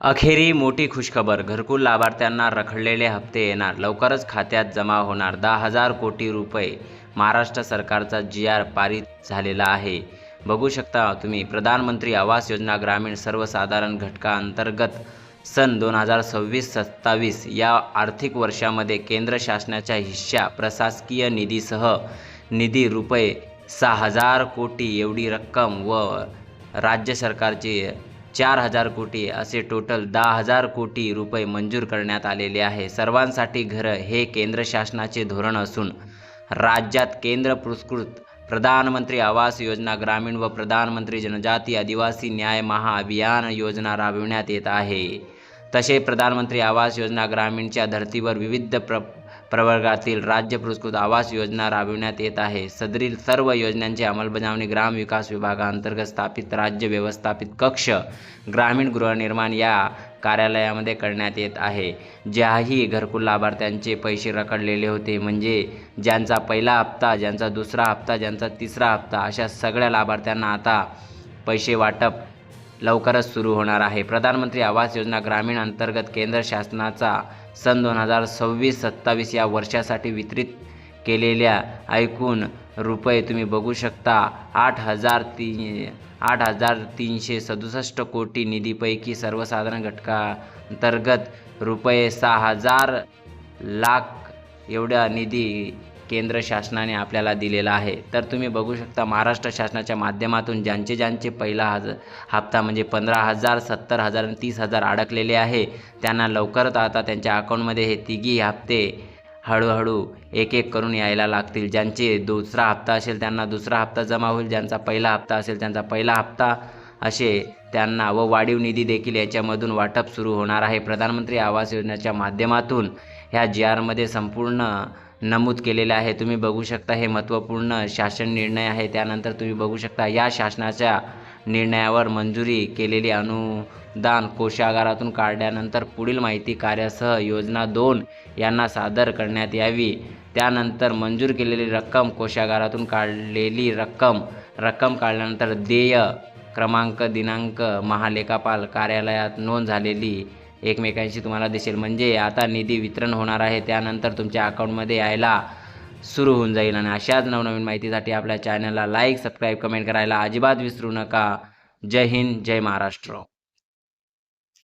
अखेरी मोठी खुशखबर. घरकुल लाभार्थ्यांना रखडलेले हप्ते येणार. लवकरच खात्यात जमा होणार 10,000 कोटी रुपये. महाराष्ट्र सरकारचा जी.आर. पारित झालेला आहे. बघू शकता तुम्ही. प्रधानमंत्री आवास योजना ग्रामीण सर्वसाधारण घटकाअंतर्गत सन 2026-27 या आर्थिक वर्षामध्ये केंद्र शासनाच्या हिश्शा प्रशासकीय निधीसह निधी रुपये 6,000 कोटी एवढी रक्कम व राज्य सरकारचे 4,000 कोटी असे टोटल 10,000 कोटी रुपये मंजूर करण्यात आलेले आहे. सर्वांसाठी घरं हे केंद्र शासनाचे धोरण असून राज्यात केंद्र पुरस्कृत प्रधानमंत्री आवास योजना ग्रामीण व प्रधानमंत्री जनजाती आदिवासी न्याय महाअभियान योजना राबविण्यात येत आहे. तसे प्रधानमंत्री आवास योजना ग्रामीणच्या धर्तीवर विविध प्रवर्गातील राज्य पुरस्कृत आवास योजना राबविण्यात येत आहे. सदरील सर्व योजनांची अंमलबजावणी ग्रामविकास विभागाअंतर्गत स्थापित राज्य व्यवस्थापित कक्ष ग्रामीण गृहनिर्माण या कार्यालयामध्ये करण्यात येत आहे. ज्याही घरकुल लाभार्थ्यांचे पैसे रखडलेले होते, म्हणजे ज्यांचा पहिला हप्ता, ज्यांचा दुसरा हप्ता, ज्यांचा तिसरा हप्ता, अशा सगळ्या लाभार्थ्यांना आता पैसे वाटप लवकरच सुरू होणार आहे. प्रधानमंत्री आवास योजना ग्रामीण अंतर्गत केंद्र शासनाचा सन 2026-27 या वर्षासाठी वितरित केलेल्या एकूण रुपये तुम्ही बघू शकता 8,367 कोटी निधीपैकी सर्वसाधारण घटकांतर्गत रुपये 6,000 लाख एवढा निधी केंद्र शासनाने आपल्याला दिलेला आहे. तर तुम्ही बघू शकता महाराष्ट्र शासनाच्या माध्यमातून ज्यांचे पहिला हप्ता म्हणजे 15,000, 70,000 आणि 30,000 अडकलेले आहे, त्यांना लवकरच आता त्यांच्या अकाउंटमध्ये हे तिघी हप्ते हळूहळू एक एक करून यायला लागतील. ज्यांचे दुसरा हप्ता असेल त्यांना दुसरा हप्ता जमा होईल, ज्यांचा पहिला हप्ता असेल त्यांचा पहिला हप्ता, असे त्यांना व वाढीव निधी देखील याच्यामधून वाटप सुरू होणार आहे. प्रधानमंत्री आवास योजनेच्या माध्यमातून ह्या जी.आर.मध्ये संपूर्ण नमूद केलेले आहे. तुम्ही बघू शकता हे महत्त्वपूर्ण शासन निर्णय आहे. त्यानंतर तुम्ही बघू शकता या शासनाच्या निर्णयावर मंजुरी केलेली अनुदान कोषागारातून काढल्यानंतर पुढील माहिती कार्यासह योजना 2 यांना सादर करण्यात यावी. त्यानंतर मंजूर केलेली रक्कम कोषागारातून काढलेली रक्कम काढल्यानंतर देय क्रमांक दिनांक महालेखापाल कार्यालयात नोंद झालेली एकमेकांशी तुम्हाला दिसेल. म्हणजे आता निधी वितरण होणार आहे, त्यानंतर तुमच्या अकाउंटमध्ये यायला सुरू होऊन जाईल. आणि अशाच नवनवीन माहितीसाठी आपल्या चॅनलला लाईक, सबस्क्राईब, कमेंट करायला अजिबात विसरू नका. जय हिंद, जय महाराष्ट्र.